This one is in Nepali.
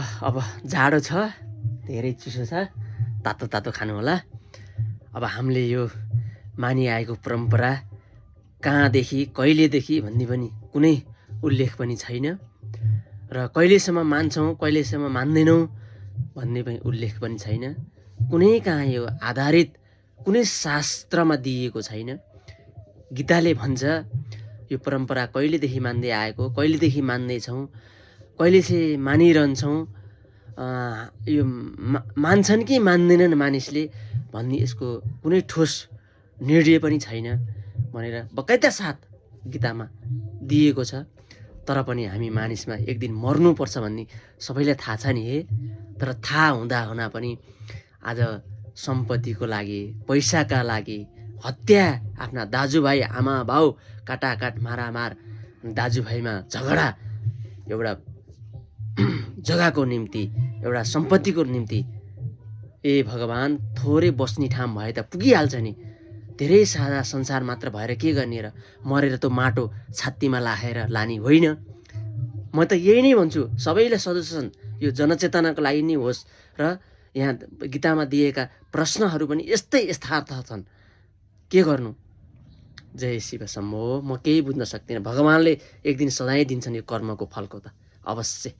अब जाडो छ, धेरै चिसो छ, तातो तातो खानु होला। अब हामीले यो मानिआएको परम्परा कहाँदेखि कहिलेदेखि भन्ने पनि कुनै उल्लेख पनि छैन र कहिलेसम्म मान्छौँ कहिलेसम्म मान्दैनौँ भन्ने पनि उल्लेख पनि छैन। कुनै कहाँ यो आधारित कुनै शास्त्रमा दिइएको छैन। गीताले भन्छ यो परम्परा कहिलेदेखि मान्दै आएको, कहिलेदेखि मान्दैछौँ, कहिले चाहिँ मानिरहन्छौँ, यो मान्छन् कि मान्दैनन् मानिसले भन्ने यसको कुनै ठोस निर्णय पनि छैन भनेर बकाइदा साथ गीतामा दिएको छ। तर पनि हामी मानिसमा एक दिन मर्नुपर्छ भन्ने सबैलाई थाहा छ नि हे। तर थाहा हुँदा पनि आज सम्पत्तिको लागि, पैसाका लागि हत्या, आफ्ना दाजुभाइ आमा बाउ काटाकाट मारामार, दाजुभाइमा झगडा, एउटा जग्गाको निम्ति, एउटा सम्पत्तिको निम्ति। ए भगवान्, थोरै बस्ने ठाउँ भए त पुगिहाल्छ नि। धेरै सादा संसार मात्र भएर के गर्ने र? मरेर त माटो छातीमा लाखेर लाने होइन। म त यही नै भन्छु, सबैलाई सजेसन यो जनचेतनाको लागि नै होस् र यहाँ गीतामा दिएका प्रश्नहरू पनि यस्तै यथार्थ छन्। के गर्नु? जय शिव शम्भो। म केही बुझ्न सक्दिनँ। भगवान्ले एक दिन सधैँ दिन्छन् यो कर्मको फलको त अवश्य।